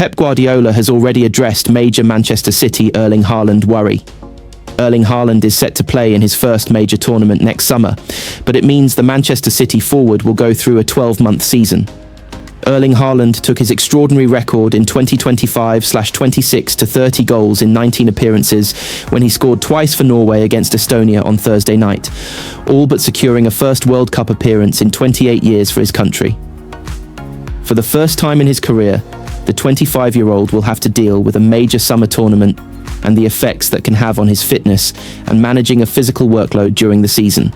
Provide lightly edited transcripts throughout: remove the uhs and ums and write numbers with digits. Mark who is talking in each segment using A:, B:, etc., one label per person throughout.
A: Pep Guardiola has already addressed major Manchester City Erling Haaland worry. Erling Haaland is set to play in his first major tournament next summer, but it means the Manchester City forward will go through a 12-month season. Erling Haaland took his extraordinary record in 2025/26 to 30 goals in 19 appearances when he scored twice for Norway against Estonia on Thursday night, all but securing a first World Cup appearance in 28 years for his country. For the first time in his career, the 25-year-old will have to deal with a major summer tournament and the effects that can have on his fitness and managing a physical workload during the season.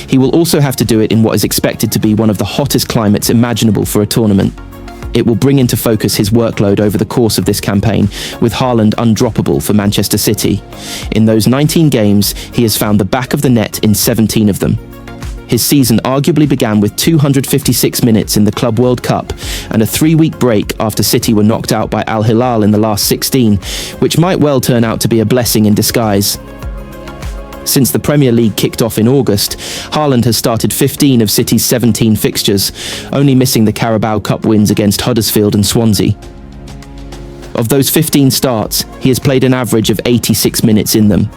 A: He will also have to do it in what is expected to be one of the hottest climates imaginable for a tournament. It will bring into focus his workload over the course of this campaign, with Haaland undroppable for Manchester City. In those 19 games, he has found the back of the net in 17 of them. His season arguably began with 256 minutes in the Club World Cup and a 3-week break after City were knocked out by Al Hilal in the last 16, which might well turn out to be a blessing in disguise. Since the Premier League kicked off in August, Haaland has started 15 of City's 17 fixtures, only missing the Carabao Cup wins against Huddersfield and Swansea. Of those 15 starts, he has played an average of 86 minutes in them,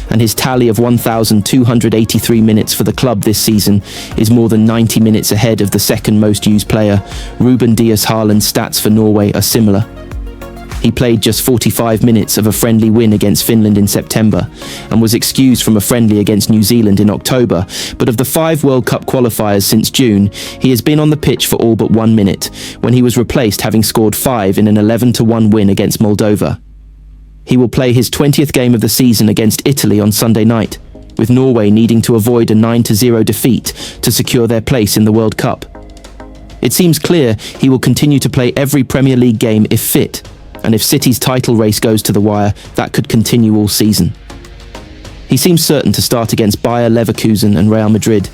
A: and his tally of 1,283 minutes for the club this season is more than 90 minutes ahead of the second most used player. Ruben Dias-Haaland's stats for Norway are similar. He played just 45 minutes of a friendly win against Finland in September and was excused from a friendly against New Zealand in October, but of the 5 World Cup qualifiers since June, he has been on the pitch for all but 1 minute, when he was replaced having scored 5 in an 11-1 win against Moldova. He will play his 20th game of the season against Italy on Sunday night, with Norway needing to avoid a 9-0 defeat to secure their place in the World Cup. It seems clear he will continue to play every Premier League game if fit, and if City's title race goes to the wire, that could continue all season. He seems certain to start against Bayer Leverkusen and Real Madrid,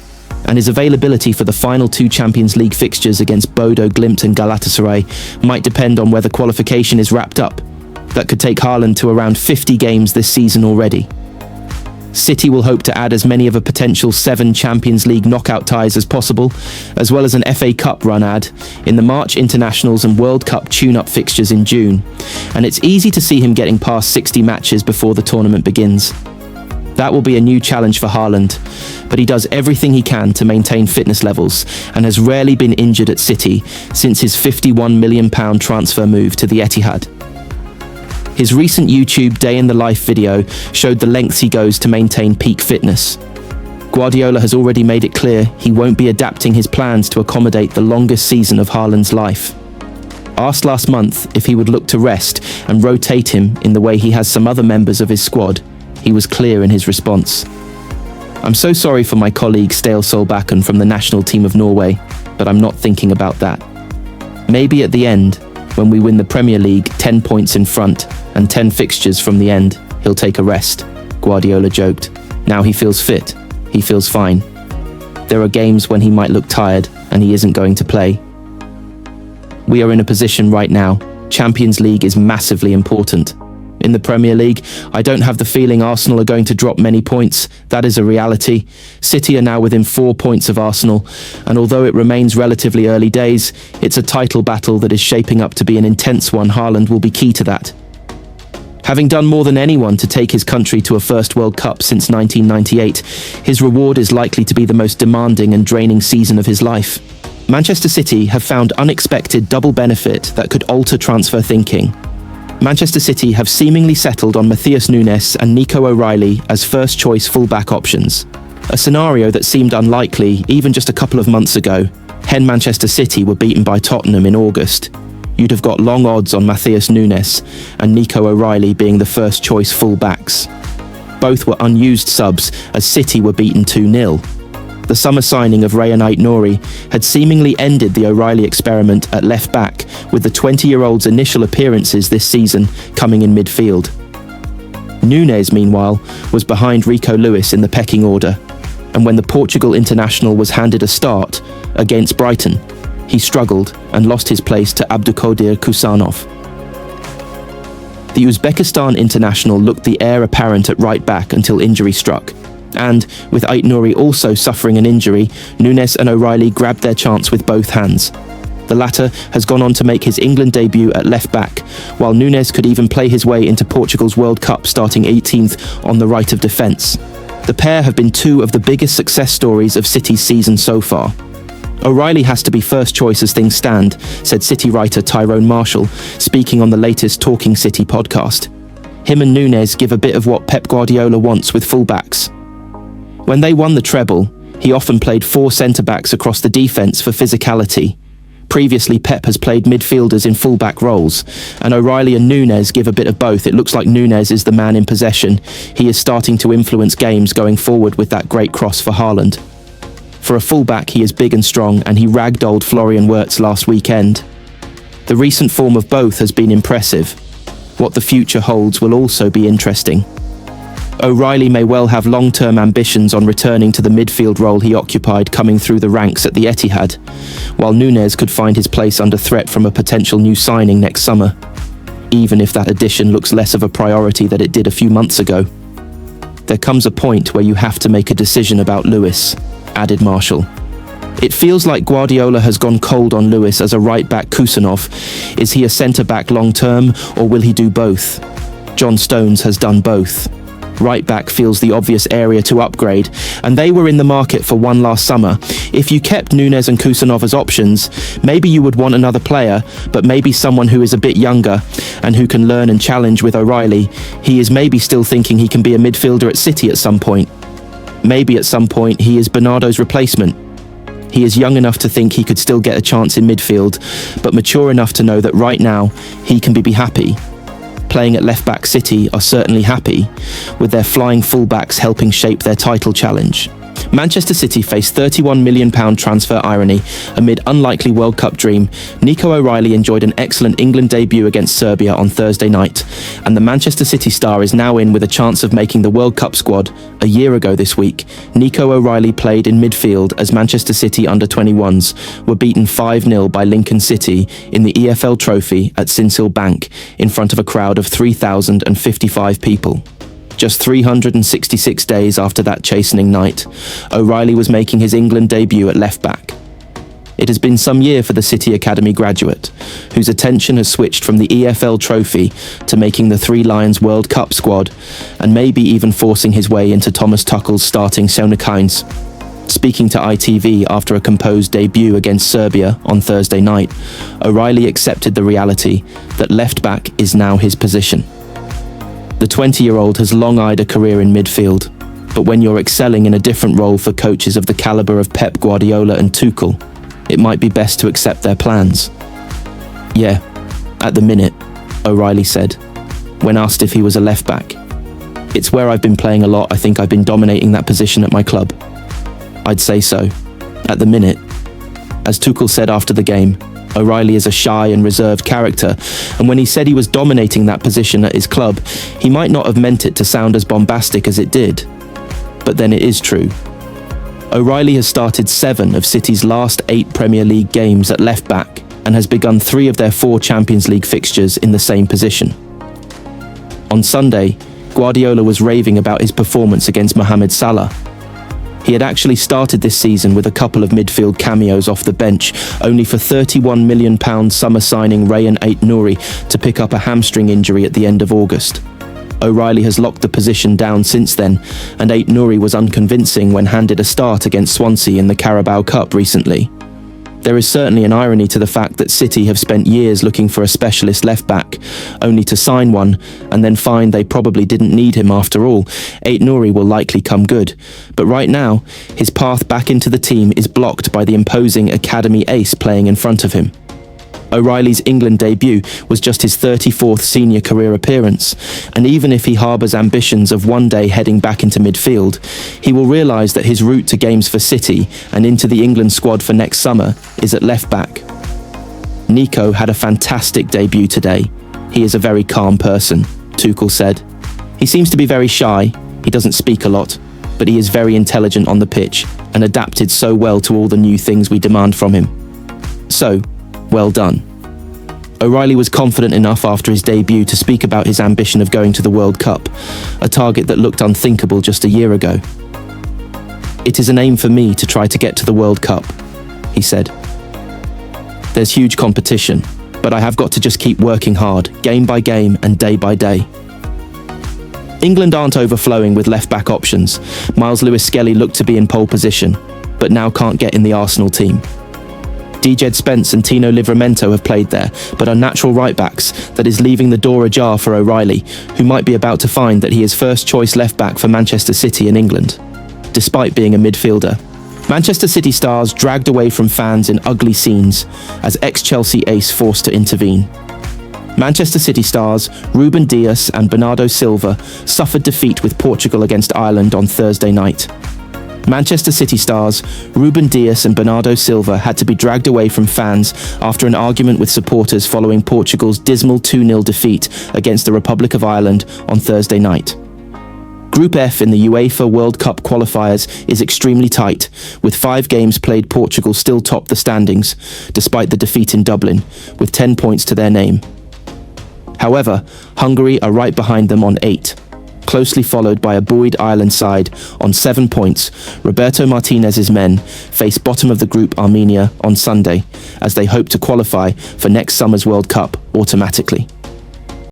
A: and his availability for the final 2 Champions League fixtures against Bodo Glimt and Galatasaray might depend on whether qualification is wrapped up. That could take Haaland to around 50 games this season already. City will hope to add as many of a potential 7 Champions League knockout ties as possible, as well as an FA Cup run ad in the March internationals and World Cup tune-up fixtures in June, and it's easy to see him getting past 60 matches before the tournament begins. That will be a new challenge for Haaland, but he does everything he can to maintain fitness levels and has rarely been injured at City since his £51 million transfer move to the Etihad. His recent YouTube Day in the Life video showed the lengths he goes to maintain peak fitness. Guardiola has already made it clear he won't be adapting his plans to accommodate the longest season of Haaland's life. Asked last month if he would look to rest and rotate him in the way he has some other members of his squad, he was clear in his response. "I'm so sorry for my colleague Stale Solbakken from the national team of Norway, but I'm not thinking about that. Maybe at the end, when we win the Premier League 10 points in front and 10 fixtures from the end, he'll take a rest," Guardiola joked. Now he feels fit. He feels fine. There are games when he might look tired and he isn't going to play. We are in a position right now. Champions League is massively important. In the Premier League, I don't have the feeling Arsenal are going to drop many points. That is a reality. City are now within 4 points of Arsenal, and although it remains relatively early days, it's a title battle that is shaping up to be an intense one. Haaland will be key to that. Having done more than anyone to take his country to a first World Cup since 1998, his reward is likely to be the most demanding and draining season of his life. Manchester City have found unexpected double benefit that could alter transfer thinking. Manchester City have seemingly settled on Matheus Nunes and Nico O'Reilly as first-choice fullback options, a scenario that seemed unlikely even just a couple of months ago. When Manchester City were beaten by Tottenham in August, you'd have got long odds on Matheus Nunes and Nico O'Reilly being the first-choice fullbacks. Both were unused subs as City were beaten 2-0. The summer signing of Rayan Ait-Nouri had seemingly ended the O'Reilly experiment at left-back, with the 20-year-old's initial appearances this season coming in midfield. Nunes, meanwhile, was behind Rico Lewis in the pecking order, and when the Portugal international was handed a start against Brighton, he struggled and lost his place to Abdulkadir Kusanov. The Uzbekistan international looked the heir apparent at right-back until injury struck. And, with Ait-Nouri also suffering an injury, Nunes and O'Reilly grabbed their chance with both hands. The latter has gone on to make his England debut at left back, while Nunes could even play his way into Portugal's World Cup, starting 18th on the right of defence. The pair have been two of the biggest success stories of City's season so far. O'Reilly has to be first choice as things stand, said City writer Tyrone Marshall, speaking on the latest Talking City podcast. Him and Nunes give a bit of what Pep Guardiola wants with fullbacks. When they won the treble, he often played four centre-backs across the defence for physicality. Previously, Pep has played midfielders in fullback roles, and O'Reilly and Nunes give a bit of both. It looks like Nunes is the man in possession. He is starting to influence games going forward with that great cross for Haaland. For a fullback, he is big and strong, and he ragdolled Florian Wirtz last weekend. The recent form of both has been impressive. What the future holds will also be interesting. O'Reilly may well have long-term ambitions on returning to the midfield role he occupied coming through the ranks at the Etihad, while Nunes could find his place under threat from a potential new signing next summer, even if that addition looks less of a priority than it did a few months ago. There comes a point where you have to make a decision about Lewis, added Marshall. It feels like Guardiola has gone cold on Lewis as a right-back Kusanov. Is he a centre-back long-term, or will he do both? John Stones has done both. Right-back feels the obvious area to upgrade, and they were in the market for one last summer. If you kept Nunes and Kusanov as options, maybe you would want another player, but maybe someone who is a bit younger and who can learn and challenge with O'Reilly. He is maybe still thinking he can be a midfielder at City at some point. Maybe at some point he is Bernardo's replacement. He is young enough to think he could still get a chance in midfield, but mature enough to know that right now he can be happy. Playing at left-back City are certainly happy, with their flying fullbacks helping shape their title challenge. Manchester City face £31 million transfer irony amid unlikely World Cup dream. Nico O'Reilly enjoyed an excellent England debut against Serbia on Thursday night, and the Manchester City star is now in with a chance of making the World Cup squad. A year ago this week, Nico O'Reilly played in midfield as Manchester City under-21s were beaten 5-0 by Lincoln City in the EFL Trophy at Sincil Bank in front of a crowd of 3,055 people. Just 366 days after that chastening night, O'Reilly was making his England debut at left-back. It has been some year for the City Academy graduate, whose attention has switched from the EFL Trophy to making the Three Lions World Cup squad, and maybe even forcing his way into Thomas Tuchel's starting Sonnekeins. Speaking to ITV after a composed debut against Serbia on Thursday night, O'Reilly accepted the reality that left-back is now his position. The 20-year-old has long eyed a career in midfield, but when you're excelling in a different role for coaches of the caliber of Pep Guardiola and Tuchel, it might be best to accept their plans. Yeah, at the minute, O'Reilly said, when asked if he was a left-back. It's where I've been playing a lot. I think I've been dominating that position at my club. I'd say so, at the minute. As Tuchel said after the game, O'Reilly is a shy and reserved character, and when he said he was dominating that position at his club, he might not have meant it to sound as bombastic as it did. But then it is true. O'Reilly has started 7 of City's last 8 Premier League games at left-back and has begun 3 of their 4 Champions League fixtures in the same position. On Sunday, Guardiola was raving about his performance against Mohamed Salah. He had actually started this season with a couple of midfield cameos off the bench, only for £31 million summer signing Rayan Aït-Nouri to pick up a hamstring injury at the end of August. O'Reilly has locked the position down since then, and Aït-Nouri was unconvincing when handed a start against Swansea in the Carabao Cup recently. There is certainly an irony to the fact that City have spent years looking for a specialist left-back, only to sign one, and then find they probably didn't need him after all. Aït-Nouri will likely come good, but right now, his path back into the team is blocked by the imposing academy ace playing in front of him. O'Reilly's England debut was just his 34th senior career appearance, and even if he harbours ambitions of one day heading back into midfield, he will realise that his route to games for City and into the England squad for next summer is at left-back. Nico had a fantastic debut today. He is a very calm person, Tuchel said. He seems to be very shy, he doesn't speak a lot, but he is very intelligent on the pitch and adapted so well to all the new things we demand from him. So, well done. O'Reilly was confident enough after his debut to speak about his ambition of going to the World Cup, a target that looked unthinkable just a year ago. It is an aim for me to try to get to the World Cup, he said. There's huge competition, but I have got to just keep working hard, game by game and day by day. England aren't overflowing with left-back options. Miles Lewis-Skelly looked to be in pole position, but now can't get in the Arsenal team. Djed Spence and Tino Livramento have played there, but are natural right-backs that is leaving the door ajar for O'Reilly, who might be about to find that he is first-choice left-back for Manchester City in England, despite being a midfielder. Manchester City stars dragged away from fans in ugly scenes as ex-Chelsea ace forced to intervene. Manchester City stars Ruben Dias and Bernardo Silva suffered defeat with Portugal against Ireland on Thursday night. Manchester City stars Ruben Dias and Bernardo Silva had to be dragged away from fans after an argument with supporters following Portugal's dismal 2-0 defeat against the Republic of Ireland on Thursday night. Group F in the UEFA World Cup qualifiers is extremely tight, with 5 games played. Portugal still top the standings, despite the defeat in Dublin, with 10 points to their name. However, Hungary are right behind them on 8, closely followed by a buoyed Ireland side on 7 points. Roberto Martinez's men face bottom of the group Armenia on Sunday, as they hope to qualify for next summer's World Cup automatically.